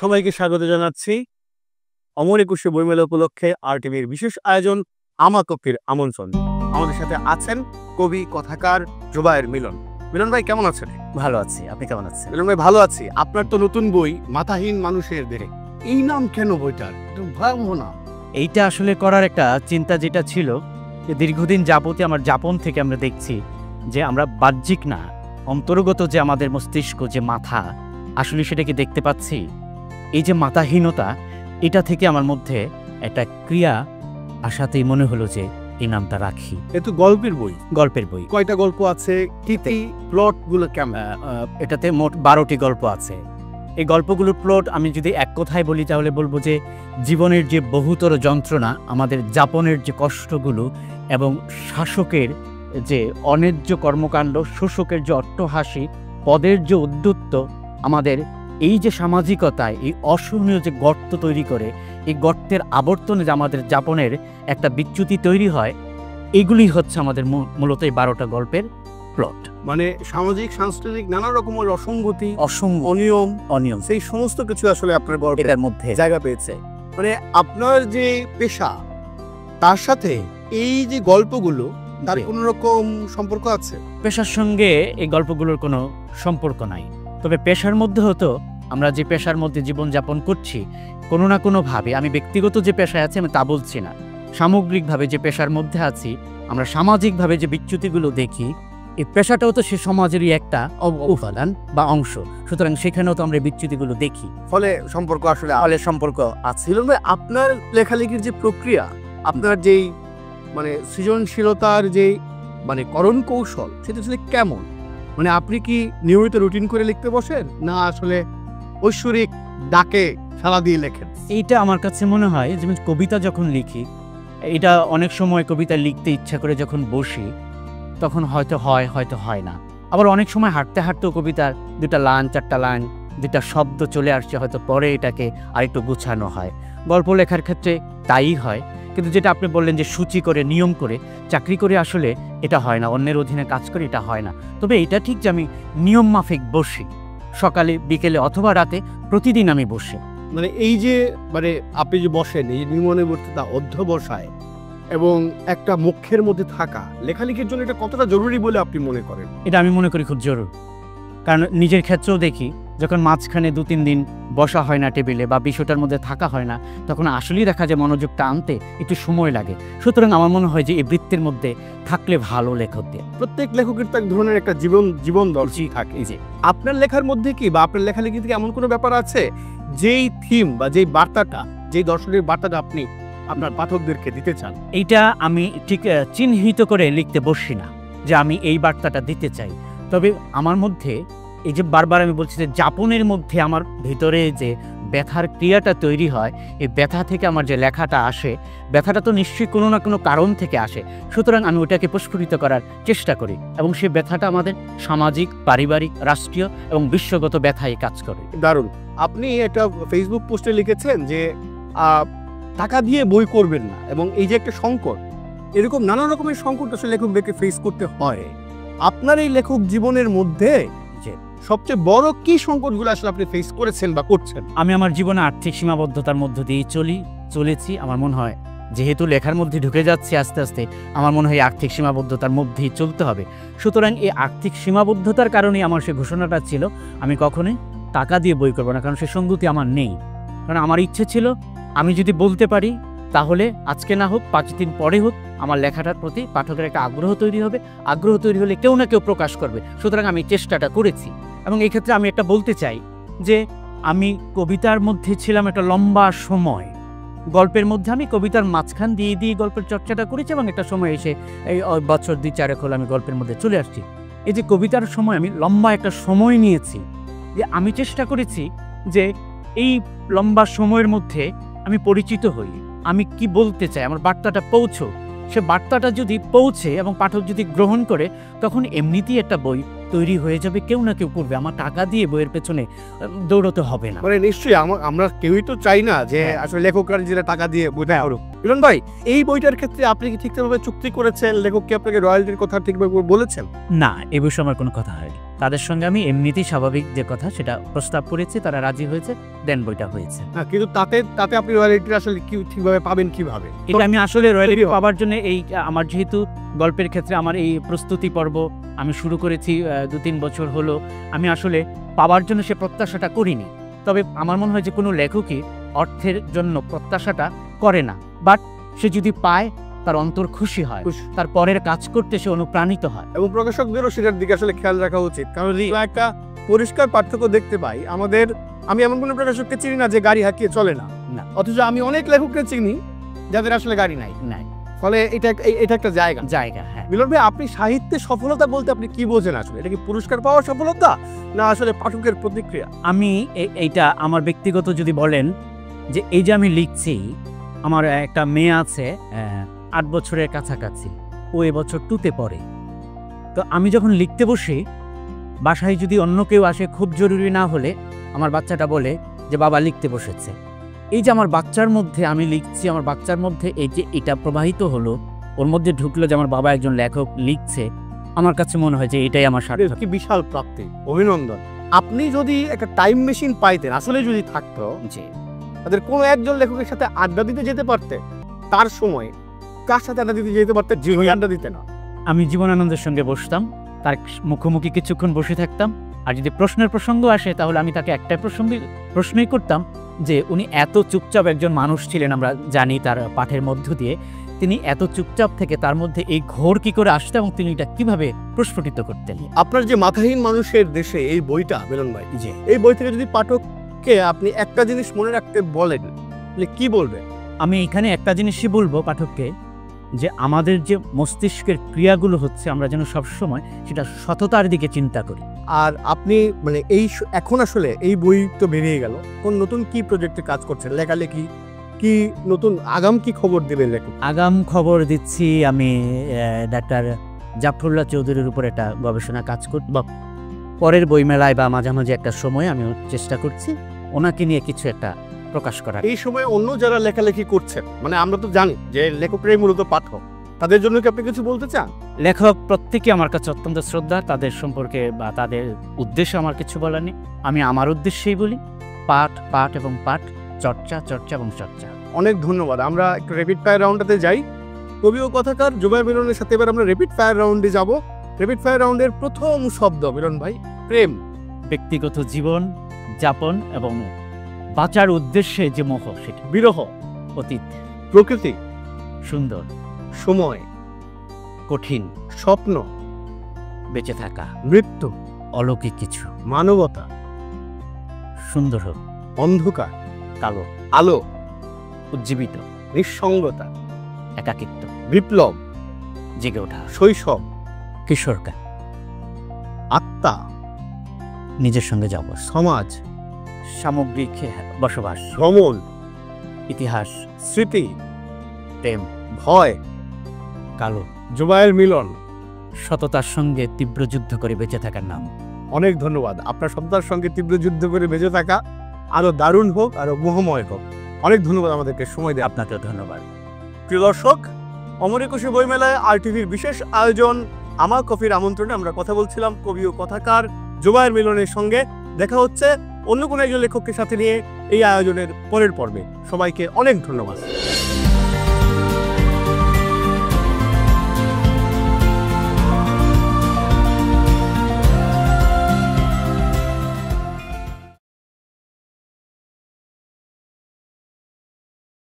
সবাইকে স্বাগত জানাচ্ছি অমর একুশে বইমেলা উপলক্ষে RTVর বিশেষ আয়োজন আমার কক্ষের আমন্ত্রণ। আমাদের সাথে আছেন কবি কথাকার জুবায়ের মিলন। মিলন ভাই কেমন আছেন? ভালো আছি, আপনি কেমন আছেন? মিলন ভাই ভালো আছি। আপনার তো নতুন বই মাথাহীন মানুষের দেহে, এই নাম কেন বইটার? ভয়াবহ না এইটা আসলে করার একটা চিন্তা যেটা ছিল যে দীর্ঘদিন যাবতীয় আমার যাপন থেকে আমরা দেখছি যে আমরা বাহ্যিক না, অন্তর্গত যে আমাদের মস্তিষ্ক, যে মাথা, আসলে সেটাকে দেখতে পাচ্ছি। এই যে মাথাহীনতা, এটা থেকে আমার মধ্যে একটা ক্রিয়া আসাতেই মনে হলো যে এই নামটা রাখি। এতো গল্পের বই, গল্পের বই। কয়টা গল্প আছে? কি প্লট গুলো কেমন? এটাতে মোট 12টি গল্প আছে। এই গল্পগুলোর প্লট আমি যদি এক কথায় বলি তাহলে বলবো যে জীবনের যে বহুতর যন্ত্রণা, আমাদের যাপনের যে কষ্টগুলো এবং শাসকের যে অন্যায্য কর্মকাণ্ড, শোষকের যে অট্টহাসি, পদের যে উদ্যুত্ত, আমাদের এই যে সামাজিকতায় এই অসহনীয় যে গর্ত তৈরি করে, এই গর্তের আবর্তনে যে আমাদের যাপনের একটা বিচ্যুতি তৈরি হয়, এগুলি হচ্ছে আমাদের মূলত এই 12টা গল্পের প্লট। মানে সামাজিক সাংস্কৃতিক নানা রকমের অসঙ্গতি, অনিয়ম, সেই সমস্ত কিছু আসলে আপনার গল্পের মধ্যে জায়গা পেয়েছে। মানে আপনার যে পেশা, তার সাথে এই যে গল্পগুলো, তার কোনো রকম সম্পর্ক আছে? পেশার সঙ্গে এই গল্পগুলোর কোনো সম্পর্ক নাই। তবে পেশার মধ্যে হতো, আমরা যে পেশার মধ্যে জীবনযাপন করছি, কোনো না কোনোভাবে, আমি ব্যক্তিগত যে পেশায় আছি আমি তা বলছি না, সামগ্রিকভাবে যে পেশার মধ্যে আছি, আমরা সামাজিকভাবে যে বিচ্যুতিগুলো দেখি, এই পেশাটাও তো সে সমাজেরই একটা উপাদান বা অংশ। সুতরাং সেখানেও তো আমরা বিচ্যুতিগুলো দেখি, ফলে সম্পর্ক আসলে সম্পর্ক আছে। আপনার লেখালেখির যে প্রক্রিয়া, আপনার যেই মানে সৃজনশীলতার যে মানে করণ কৌশল, সেটা আসলে কেমন? মানে আপনি কি নিয়মিত রুটিন করে লিখতে বসেন, না আসলে ঐশ্বরিক ডাকে সাড়া দিয়ে লেখেন? এইটা আমার কাছে মনে হয়, যেমন কবিতা যখন লিখি, এটা অনেক সময় কবিতা লিখতে ইচ্ছা করে যখন বসি, তখন হয়তো হয়, হয়তো হয় না। আবার অনেক সময় হাঁটতে হাঁটতেও কবিতার 2টা লাইন, 4টা লাইন, 2টা শব্দ চলে আসছে, হয়তো পরে এটাকে আরেকটু গুছানো হয়। গল্প লেখার ক্ষেত্রে তাই হয়। কিন্তু যেটা আপনি বললেন যে সূচি করে, নিয়ম করে, চাকরি করে আসলে এটা হয় না, অন্যের অধীনে কাজ করে এটা হয় না। তবে এটা ঠিক যে আমি নিয়ম মাফিক বসি, সকালে, বিকেলে অথবা রাতে, প্রতিদিন আমি বসি। মানে এই যে মানে আপনি যে বসেন, এই নিয়মানুবর্তিতা, অধ্যবসায় এবং একটা মুখ্যের মধ্যে থাকা, লেখালেখির জন্য এটা কতটা জরুরি বলে আপনি মনে করেন? এটা আমি মনে করি খুব জরুরি। কারণ নিজের ক্ষেত্রেও দেখি, যখন মাঝখানে 2-3 দিন বসা হয় না টেবিলে বা বিষয়টার মধ্যে থাকা হয় না, তখন আসলেই দেখা যায় মনোযোগটা আনতে একটু সময় লাগে। সুতরাং আমার মনে হয় যে এই বৃত্তির মধ্যে থাকলে ভালো লেখকদের। প্রত্যেক লেখকের তো এক ধরনের একটা জীবন দর্শী থাকে। যে আপনার লেখার মধ্যে কি বা আপনার লেখালেখি থেকে এমন কোনো ব্যাপার আছে যেই থিম বা যেই বার্তাটা, যেই দর্শনের বার্তাটা আপনি আপনার পাঠকদেরকে দিতে চান? এইটা আমি ঠিক চিহ্নিত করে লিখতে বসি না যে আমি এই বার্তাটা দিতে চাই। তবে আমার মধ্যে এই যে বারবার আমি বলছি যে যাপনের মধ্যে আমার ভিতরে যে ব্যথার ক্রিয়াটা তৈরি হয়, এই ব্যথা থেকে আমার যে লেখাটা আসে, ব্যথাটা তো নিশ্চয়ই কোনো না কোনো কারণ থেকে আসে। সুতরাং আমি ওটাকে প্রস্ফুটিত করার চেষ্টা করি এবং সেই ব্যথাটা আমাদের সামাজিক, পারিবারিক, রাষ্ট্রীয় এবং বিশ্বগত ব্যথায় কাজ করে। দারুণ। আপনি একটা ফেসবুক পোস্টে লিখেছেন যে টাকা দিয়ে বই করবেন না, এবং এই যে একটা সংকট, এরকম নানা রকমের সংকট আসলে লেখকদেরকে ফেস করতে হয়। আপনার এই লেখক জীবনের মধ্যে যে সবচেয়ে বড় কি সংকটগুলো আসলে আপনি ফেস করেছেন বা করছেন? আমি আমার জীবনে আর্থিক সীমাবদ্ধতার মধ্য দিয়ে চলেছি। আমার মনে হয় যেহেতু লেখার মধ্যে ঢুকে যাচ্ছে আস্তে আস্তে, আমার মনে হয় আর্থিক সীমাবদ্ধতার মধ্যেই চলতে হবে। সুতরাং এই আর্থিক সীমাবদ্ধতার কারণেই আমার সে ঘোষণাটা ছিল, আমি কখনোই টাকা দিয়ে বই করবো না, কারণ সে সঙ্গতি আমার নেই। কারণ আমার ইচ্ছে ছিল, আমি যদি বলতে পারি তাহলে আজকে না হোক 5 দিন পরে হোক আমার লেখাটার প্রতি পাঠকের একটা আগ্রহ তৈরি হবে। আগ্রহ তৈরি হলে কেউ না কেউ প্রকাশ করবে। সুতরাং আমি চেষ্টাটা করেছি। এবং এই ক্ষেত্রে আমি একটা বলতে চাই যে আমি কবিতার মধ্যে ছিলাম একটা লম্বা সময়, গল্পের মধ্যে আমি কবিতার মাঝখান দিয়ে গল্পের চর্চাটা করেছি, এবং একটা সময় এসে এই বছর 2-4 হলো আমি গল্পের মধ্যে চলে আসছি। এই যে কবিতার সময় আমি লম্বা একটা সময় নিয়েছি, যে আমি চেষ্টা করেছি যে এই লম্বা সময়ের মধ্যে আমি পরিচিত হই, আমি কি বলতে চাই, আমার বার্তাটা পৌঁছো। সে বার্তাটা যদি পৌঁছে এবং পাঠক যদি গ্রহণ করে, তখন এমনিতেই একটা বই তৈরি হয়ে যাবে, কেউ না কেউ করবে। আমার টাকা দিয়ে বইয়ের পেছনে দৌড়তে হবে না। মানে নিশ্চয়ই আমরা কেউই তো চাই না যে আসলে লেখকরা যেটা টাকা দিয়ে বইটা আরো। মিলন ভাই, এই বইটার ক্ষেত্রে আপনি কি ঠিকঠাকভাবে চুক্তি করেছেন? লেখক কি আপনাকে রয়্যালটির কথা ঠিকভাবে বলেছেন? না, এ বিষয়ে আমার কোনো কথা হয়নি। তাদের সঙ্গে আমি এমনিতেই স্বাভাবিক যে কথা সেটা প্রস্তাব করেছি, তারা রাজি হয়েছে, দেন বইটা হয়েছে। হ্যাঁ, কিন্তু তাতে আপনি রয়্যালিটি আসলে কি ঠিকভাবে পাবেন কিভাবে? এটা আমি আসলে রয়্যালিটি পাওয়ার জন্য এই আমার যেহেতু গল্পের ক্ষেত্রে আমার এই প্রস্তুতি পর্ব আমি শুরু করেছি 2-3 বছর হলো, আমি আসলে পাওয়ার জন্য সে প্রত্যাশাটা করিনি। তবে আমার মনে হয় যে কোনো লেখকই অর্থের জন্য প্রত্যাশাটা করে না, বাট সে যদি পায় তার অন্তর খুশি হয়, তার পরের কাজ করতে সে অনুপ্রাণিত হয়। এবং প্রকাশকদেরও সেটার দিকে আসলে খেয়াল রাখা উচিত, কারণ একটা পরিষ্কার পার্থক্য দেখতে পাই আমি এমন কোনো প্রকাশককে চিনি না যে গাড়ি হাঁকিয়ে চলে না, অথচ আমি অনেক লেখককে চিনি যাদের আসলে গাড়ি নাই। ফলে এটা একটা জায়গা। হ্যাঁ, মিলন ভাই, আপনি সাহিত্যে সফলতা বলতে আপনি কি বোঝেন আসলে? এটা কি পুরস্কার পাওয়ার সফলতা, না আসলে পাঠকের প্রতিক্রিয়া? আমি এইটা আমার ব্যক্তিগত যদি বলেন যে এই যে আমি লিখছি, আমার একটা মেয়ে আছে 8 বছরের কাছাকাছি, ও এবছর 2তে পড়ে। তো আমি যখন লিখতে বসি, বাসায় যদি অন্য কেউ আসে খুব জরুরি না হলে আমার বাচ্চাটা বলে যে বাবা লিখতে বসেছে। এই যে আমার বাচ্চার মধ্যে আমি লিখছি, আমার বাচ্চার মধ্যে এই যে এটা প্রবাহিত হলো, ওর মধ্যে ঢুকলো যে আমার বাবা একজন লেখক লিখছে, আমার কাছে মনে হয় যে এটাই আমার সার্থক। কি বিশাল প্রাপ্তি, অভিনন্দন। আপনি যদি একটা টাইম মেশিন পাইতেন, আসলে যদি থাকতো, যে তাদের কোনো একজন লেখকের সাথে আড্ডা দিতে যেতে পারতে, তার সময় কার সাথে আড্ডা দিতে যেতে পারতে যে আড্ডা দিতে না? আমি জীবনানন্দের সঙ্গে বসতাম, তার মুখোমুখি কিছুক্ষণ বসে থাকতাম, আর যদি প্রশ্নের প্রসঙ্গ আসে তাহলে আমি তাকে একটাই প্রশ্নই করতাম যে উনি এত চুপচাপ একজন মানুষ ছিলেন, আমরা জানি তার পাঠের মধ্য দিয়ে, তিনি এত চুপচাপ থেকে তার মধ্যে এই ঘোর কি করে আসতো এবং তিনি এটা কিভাবে প্রস্ফুটিত করতেন। আপনার যে মাথাহীন মানুষের দেশে এই বইটা, মিলন ভাই, এই বই থেকে যদি পাঠককে আপনি একটা জিনিস মনে রাখতে বলেন, কি বলবেন? আমি এখানে একটা জিনিসই বলবো পাঠককে, যে আমাদের যে মস্তিষ্কের ক্রিয়াগুলো হচ্ছে আমরা যেন সবসময় সেটা সততার দিকে চিন্তা করি। আর আপনি মানে এখন আসলে এই বই তো বেরিয়ে গেল, কোন নতুন কি প্রজেক্টে কাজ করছেন? লেখালেখি কি নতুন আগাম কি খবর দেবেন? আগাম খবর দিচ্ছি, আমি ডাক্তার জাফরুল্লাহ চৌধুরীর উপর একটা গবেষণা কাজ করব, পরের বইমেলায় বা মাঝামাঝি একটা সময় আমি চেষ্টা করছি ওনাকে নিয়ে কিছু একটা প্রকাশ করার। এই সময় অন্য যারা লেখালেখি করছেন, মানে আমরা তো জানি যে লেখকরাই মূলত পাঠক, তাদের জন্য কি আপনি কিছু বলতে চান? লেখক প্রত্যেকে আমার কাছে অত্যন্ত শ্রদ্ধা, তাদের সম্পর্কে বা তাদের উদ্দেশ্যে আমার কিছু বলার নেই। আমি আমার উদ্দেশ্যেই বলি, পাঠ এবং পাঠ, চর্চা এবং চর্চা। অনেক ধন্যবাদ। আমরা একটু র্যাপিড ফায়ার রাউন্ডে যাই। কবি ও কথাকার জুবায়ের মিলনের সাথে এবার আমরা র্যাপিড ফায়ার রাউন্ডে যাব। র্যাপিড ফায়ার রাউন্ডের প্রথম শব্দ, মিলন ভাই, প্রেম। ব্যক্তিগত জীবন যাপন এবং বাঁচার উদ্দেশ্যে যে মোহ, সেটা। বিরহ। অতীত। প্রকৃতি। সুন্দর। সময়। কঠিন। স্বপ্ন। বেঁচে থাকা। মৃত্যু। অলৌকিক কিছু। মানবতা। সুন্দর হোক। অন্ধকার। কালো। আলো। উজ্জীবিত। নিঃসঙ্গতা। একাকিত্ব। বিপ্লব। জেগে ওঠা। শৈশব। কিশোরকাল। আত্মা। নিজের সঙ্গে যাব। সমাজ। সামগ্রিক বসবাস। ভ্রমণ। ইতিহাস। স্মৃতি। প্রেম। ভয়। কালো। জুবায়ের মিলন। সততার সঙ্গে তীব্র যুদ্ধ করে বেঁচে থাকার নাম। অনেক ধন্যবাদ। আপনার সততার সঙ্গে তীব্র যুদ্ধ করে বেঁচে থাকা আরো দারুণ হোক, আরো মোহময় হোক। অনেক ধন্যবাদ আমাদেরকে সময় দিয়ে। আপনাকেও ধন্যবাদ। প্রিয় দর্শক, অমর একুশে বইমেলায় RTVর বিশেষ আয়োজন আমার কফির আমন্ত্রণে আমরা কথা বলছিলাম কবি ও কথাকার জুবায়ের মিলনের সঙ্গে। দেখা হচ্ছে অন্য কোনো একজন লেখকের সাথে নিয়ে এই আয়োজনের পরের পর্বে। সবাইকে অনেক ধন্যবাদ।